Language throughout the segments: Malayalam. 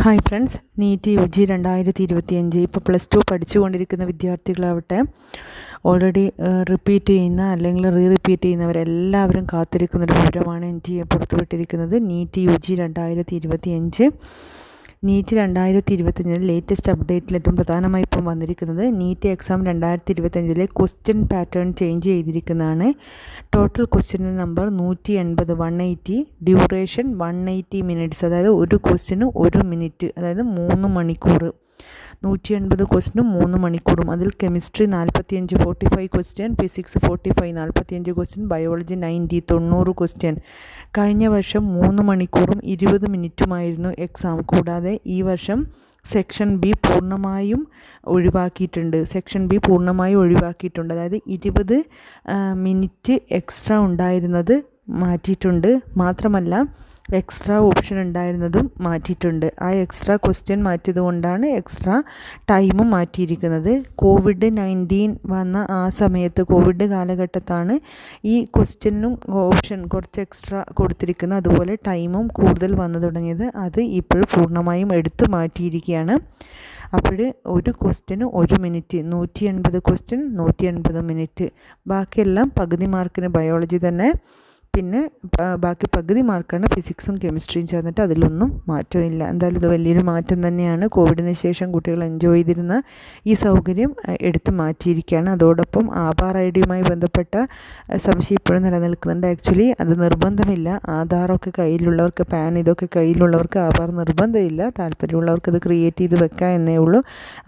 ഹായ് ഫ്രണ്ട്സ്, നീറ്റ് UG 2025 ഇപ്പോൾ +2 പഠിച്ചുകൊണ്ടിരിക്കുന്ന വിദ്യാർത്ഥികളാവട്ടെ, ഓൾറെഡി റിപ്പീറ്റ് ചെയ്യുന്ന അല്ലെങ്കിൽ റിപ്പീറ്റ് ചെയ്യുന്നവരെല്ലാവരും കാത്തിരിക്കുന്നൊരു വിവരമാണ് NTA പുറത്തുവിട്ടിരിക്കുന്നത്. നീറ്റ് UG 2025 നീറ്റ് 2025 ലേറ്റസ്റ്റ് അപ്ഡേറ്റിൽ ഏറ്റവും പ്രധാനമായി ഇപ്പം വന്നിരിക്കുന്നത് NEET exam 2025 question pattern change ചെയ്തിരിക്കുന്നതാണ്. Total question number 180, 180, duration 180 minutes, അതായത് ഒരു ക്വസ്റ്റ്യന് 1 മിനിറ്റ്, അതായത് 3 മണിക്കൂർ. 180 ക്വസ്റ്റ്യനും 3 മണിക്കൂറും. അതിൽ chemistry 45, 45 question, physics 45, 45 question, biology 90, 90 question. കഴിഞ്ഞ വർഷം 3 മണിക്കൂറും 20 മിനിറ്റുമായിരുന്നു എക്സാം. കൂടാതെ ഈ വർഷം സെക്ഷൻ ബി പൂർണ്ണമായും ഒഴിവാക്കിയിട്ടുണ്ട്. അതായത് 20 മിനിറ്റ് എക്സ്ട്രാ ഉണ്ടായിരുന്നത് മാറ്റിയിട്ടുണ്ട്. മാത്രമല്ല എക്സ്ട്രാ ഓപ്ഷൻ ഉണ്ടായിരുന്നതും മാറ്റിയിട്ടുണ്ട്. ആ എക്സ്ട്രാ ക്വസ്റ്റ്യൻ മാറ്റിയത് കൊണ്ടാണ് എക്സ്ട്രാ ടൈമും മാറ്റിയിരിക്കുന്നത്. COVID-19 വന്ന ആ സമയത്ത്, കോവിഡ് കാലഘട്ടത്താണ് ഈ ക്വസ്റ്റ്യനും ഓപ്ഷൻ കുറച്ച് എക്സ്ട്രാ കൊടുത്തിരിക്കുന്നത്. അതുപോലെ ടൈമും കൂടുതൽ വന്നു തുടങ്ങിയത്. അത് ഇപ്പോൾ പൂർണ്ണമായും എടുത്തു മാറ്റിയിരിക്കുകയാണ്. അപ്പോൾ ഒരു ക്വസ്റ്റ്യന് 1 മിനിറ്റ്, 180 ക്വസ്റ്റ്യൻ 180 മിനിറ്റ്. ബാക്കിയെല്ലാം പകുതി മാർക്കിന് ബയോളജി തന്നെ, പിന്നെ ബാക്കി പകുതി മാർക്കാണ് ഫിസിക്സും കെമിസ്ട്രിയും ചേർന്നിട്ട്. അതിലൊന്നും മാറ്റമില്ല. എന്തായാലും ഇത് വലിയൊരു മാറ്റം തന്നെയാണ്. കോവിഡിന് ശേഷം കുട്ടികൾ എൻജോയ് ചെയ്തിരുന്ന ഈ സൗകര്യം എടുത്തു മാറ്റിയിരിക്കുകയാണ്. അതോടൊപ്പം ആധാർ ID-യുമായി ബന്ധപ്പെട്ട സംശയം ഇപ്പോഴും നിലനിൽക്കുന്നുണ്ട്. ആക്ച്വലി അത് നിർബന്ധമില്ല. ആധാറൊക്കെ കയ്യിലുള്ളവർക്ക്, പാൻ ഇതൊക്കെ കയ്യിലുള്ളവർക്ക് ആധാർ നിർബന്ധമില്ല. താല്പര്യമുള്ളവർക്ക് അത് ക്രിയേറ്റ് ചെയ്ത് വെക്കാം എന്നേ ഉള്ളൂ.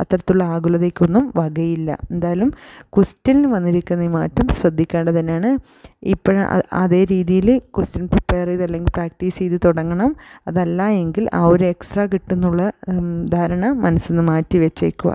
അത്തരത്തിലുള്ള ആകുലതയ്ക്കൊന്നും വകയില്ല. എന്തായാലും ക്വസ്റ്റ്യനിൽ വന്നിരിക്കുന്ന ഈ മാറ്റം ശ്രദ്ധിക്കേണ്ടത് തന്നെയാണ്. അതേ രീതിയിൽ ക്വസ്റ്റ്യൻ പ്രിപ്പയർ ചെയ്ത് അല്ലെങ്കിൽ പ്രാക്ടീസ് ചെയ്ത് തുടങ്ങണം. അതല്ല എങ്കിൽ ആ ഒരു എക്സ്ട്രാ കിട്ടുന്നുള്ള ധാരണ മനസ്സിൽ നിന്ന് മാറ്റി വെച്ചേക്കുക.